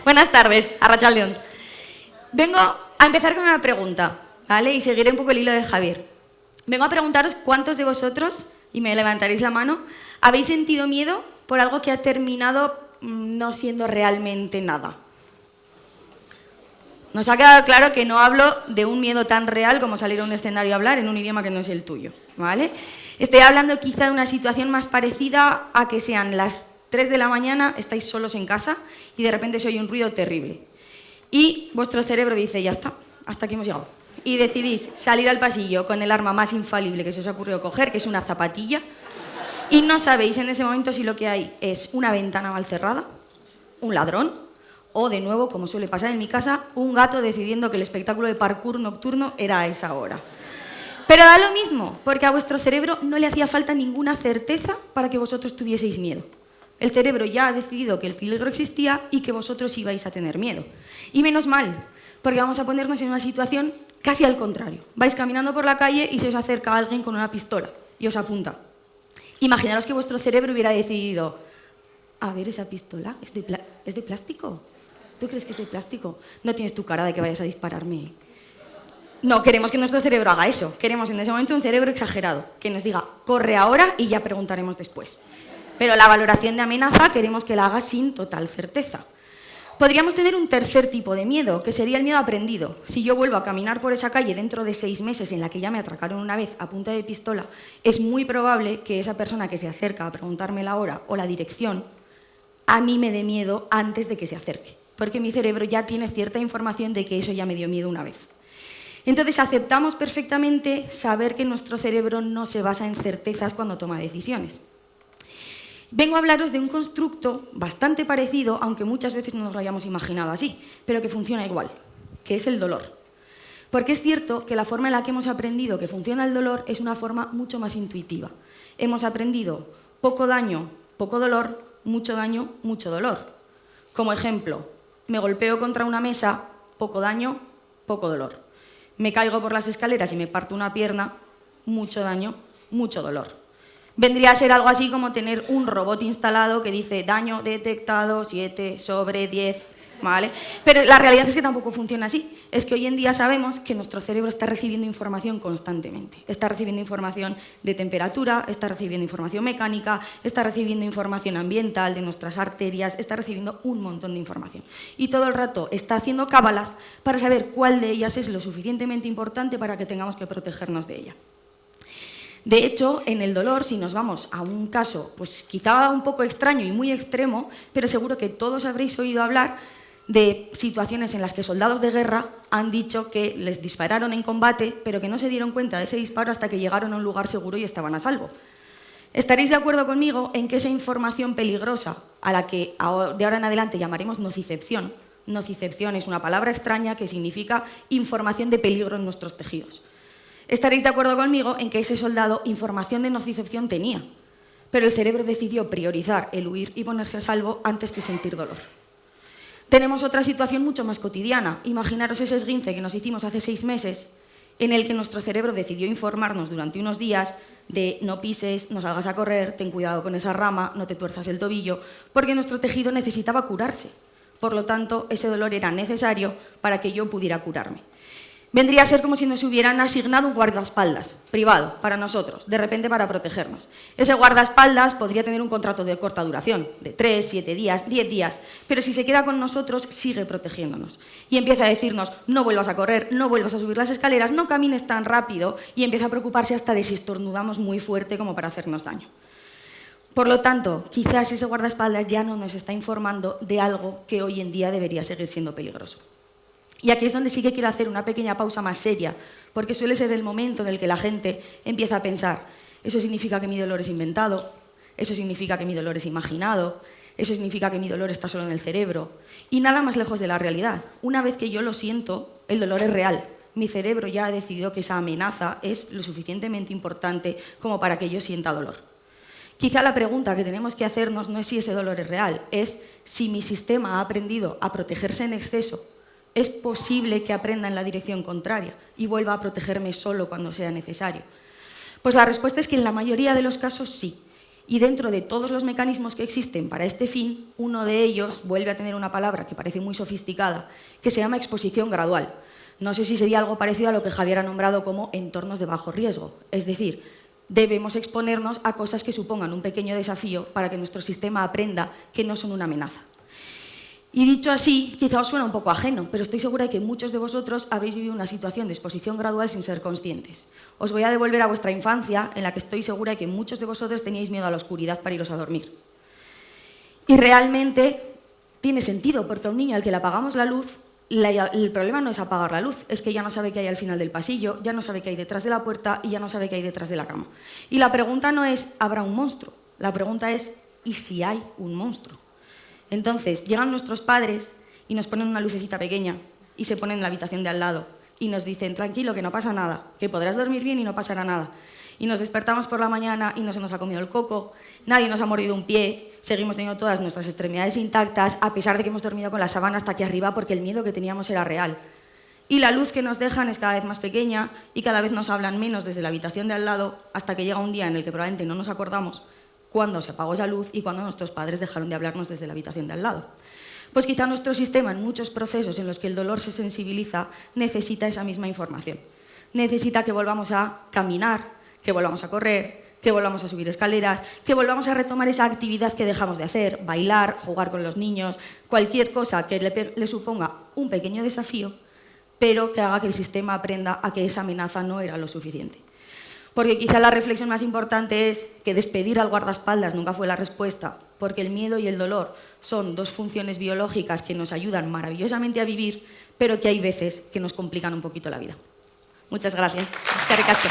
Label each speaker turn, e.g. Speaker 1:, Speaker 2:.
Speaker 1: Buenas tardes, Arratsaldeon. Vengo a empezar con una pregunta, ¿vale? Y seguiré un poco el hilo de Javier. Vengo a preguntaros cuántos de vosotros, y me levantaréis la mano, habéis sentido miedo por algo que ha terminado no siendo realmente nada. Nos ha quedado claro que no hablo de un miedo tan real como salir a un escenario a hablar en un idioma que no es el tuyo, ¿vale? Estoy hablando quizá de una situación más parecida a que sean las 3 de la mañana, estáis solos en casa y de repente se oye un ruido terrible. Y vuestro cerebro dice, ya está, hasta aquí hemos llegado. Y decidís salir al pasillo con el arma más infalible que se os ha ocurrido coger, que es una zapatilla, y no sabéis en ese momento si lo que hay es una ventana mal cerrada, un ladrón, o, de nuevo, como suele pasar en mi casa, un gato decidiendo que el espectáculo de parkour nocturno era a esa hora. Pero da lo mismo, porque a vuestro cerebro no le hacía falta ninguna certeza para que vosotros tuvieseis miedo. El cerebro ya ha decidido que el peligro existía y que vosotros ibais a tener miedo. Y menos mal, porque vamos a ponernos en una situación casi al contrario. Vais caminando por la calle y se os acerca alguien con una pistola y os apunta. Imaginaros que vuestro cerebro hubiera decidido, a ver, esa pistola, ¿es de plástico? ¿Tú crees que es de plástico? No tienes tu cara de que vayas a dispararme. No queremos que nuestro cerebro haga eso. Queremos en ese momento un cerebro exagerado, que nos diga, corre ahora y ya preguntaremos después. Pero la valoración de amenaza queremos que la haga sin total certeza. Podríamos tener un tercer tipo de miedo, que sería el miedo aprendido. Si yo vuelvo a caminar por esa calle dentro de 6 meses en la que ya me atracaron una vez a punta de pistola, es muy probable que esa persona que se acerca a preguntarme la hora o la dirección a mí me dé miedo antes de que se acerque, porque mi cerebro ya tiene cierta información de que eso ya me dio miedo una vez. Entonces aceptamos perfectamente saber que nuestro cerebro no se basa en certezas cuando toma decisiones. Vengo a hablaros de un constructo bastante parecido, aunque muchas veces no nos lo hayamos imaginado así, pero que funciona igual, que es el dolor. Porque es cierto que la forma en la que hemos aprendido que funciona el dolor es una forma mucho más intuitiva. Hemos aprendido poco daño, poco dolor, mucho daño, mucho dolor. Como ejemplo, me golpeo contra una mesa, poco daño, poco dolor. Me caigo por las escaleras y me parto una pierna, mucho daño, mucho dolor. Vendría a ser algo así como tener un robot instalado que dice daño detectado 7 sobre 10, ¿vale? Pero la realidad es que tampoco funciona así. Es que hoy en día sabemos que nuestro cerebro está recibiendo información constantemente. Está recibiendo información de temperatura, está recibiendo información mecánica, está recibiendo información ambiental de nuestras arterias, está recibiendo un montón de información. Y todo el rato está haciendo cábalas para saber cuál de ellas es lo suficientemente importante para que tengamos que protegernos de ella. De hecho, en el dolor, si nos vamos a un caso pues quizá un poco extraño y muy extremo, pero seguro que todos habréis oído hablar de situaciones en las que soldados de guerra han dicho que les dispararon en combate, pero que no se dieron cuenta de ese disparo hasta que llegaron a un lugar seguro y estaban a salvo. Estaréis de acuerdo conmigo en que esa información peligrosa, a la que de ahora en adelante llamaremos nocicepción es una palabra extraña que significa información de peligro en nuestros tejidos. Estaréis de acuerdo conmigo en que ese soldado información de nocicepción tenía, pero el cerebro decidió priorizar el huir y ponerse a salvo antes que sentir dolor. Tenemos otra situación mucho más cotidiana. Imaginaros ese esguince que nos hicimos hace 6 meses, en el que nuestro cerebro decidió informarnos durante unos días de no pises, no salgas a correr, ten cuidado con esa rama, no te tuerzas el tobillo, porque nuestro tejido necesitaba curarse. Por lo tanto, ese dolor era necesario para que yo pudiera curarme. Vendría a ser como si nos hubieran asignado un guardaespaldas privado para nosotros, de repente para protegernos. Ese guardaespaldas podría tener un contrato de corta duración, de 3, 7 días, 10 días, pero si se queda con nosotros, sigue protegiéndonos. Y empieza a decirnos, no vuelvas a correr, no vuelvas a subir las escaleras, no camines tan rápido, y empieza a preocuparse hasta de si estornudamos muy fuerte como para hacernos daño. Por lo tanto, quizás ese guardaespaldas ya no nos está informando de algo que hoy en día debería seguir siendo peligroso. Y aquí es donde sí que quiero hacer una pequeña pausa más seria, porque suele ser el momento en el que la gente empieza a pensar, eso significa que mi dolor es inventado, eso significa que mi dolor es imaginado, eso significa que mi dolor está solo en el cerebro, y nada más lejos de la realidad. Una vez que yo lo siento, el dolor es real. Mi cerebro ya ha decidido que esa amenaza es lo suficientemente importante como para que yo sienta dolor. Quizá la pregunta que tenemos que hacernos no es si ese dolor es real, es si mi sistema ha aprendido a protegerse en exceso. ¿Es posible que aprenda en la dirección contraria y vuelva a protegerme solo cuando sea necesario? Pues la respuesta es que en la mayoría de los casos sí. Y dentro de todos los mecanismos que existen para este fin, uno de ellos vuelve a tener una palabra que parece muy sofisticada, que se llama exposición gradual. No sé si sería algo parecido a lo que Javier ha nombrado como entornos de bajo riesgo. Es decir, debemos exponernos a cosas que supongan un pequeño desafío para que nuestro sistema aprenda que no son una amenaza. Y dicho así, quizá os suena un poco ajeno, pero estoy segura de que muchos de vosotros habéis vivido una situación de exposición gradual sin ser conscientes. Os voy a devolver a vuestra infancia, en la que estoy segura de que muchos de vosotros teníais miedo a la oscuridad para iros a dormir. Y realmente tiene sentido, porque a un niño al que le apagamos la luz, el problema no es apagar la luz, es que ya no sabe qué hay al final del pasillo, ya no sabe qué hay detrás de la puerta y ya no sabe qué hay detrás de la cama. Y la pregunta no es, ¿habrá un monstruo? La pregunta es, ¿y si hay un monstruo? Entonces, llegan nuestros padres y nos ponen una lucecita pequeña y se ponen en la habitación de al lado y nos dicen, tranquilo, que no pasa nada, que podrás dormir bien y no pasará nada. Y nos despertamos por la mañana y no se nos ha comido el coco, nadie nos ha mordido un pie, seguimos teniendo todas nuestras extremidades intactas, a pesar de que hemos dormido con la sábana hasta aquí arriba porque el miedo que teníamos era real. Y la luz que nos dejan es cada vez más pequeña y cada vez nos hablan menos desde la habitación de al lado hasta que llega un día en el que probablemente no nos acordamos cuándo se apagó esa luz y cuándo nuestros padres dejaron de hablarnos desde la habitación de al lado. Pues quizá nuestro sistema, en muchos procesos en los que el dolor se sensibiliza, necesita esa misma información. Necesita que volvamos a caminar, que volvamos a correr, que volvamos a subir escaleras, que volvamos a retomar esa actividad que dejamos de hacer, bailar, jugar con los niños, cualquier cosa que le suponga un pequeño desafío, pero que haga que el sistema aprenda a que esa amenaza no era lo suficiente. Porque quizá la reflexión más importante es que despedir al guardaespaldas nunca fue la respuesta, porque el miedo y el dolor son dos funciones biológicas que nos ayudan maravillosamente a vivir, pero que hay veces que nos complican un poquito la vida. Muchas gracias. Eskerrik asko.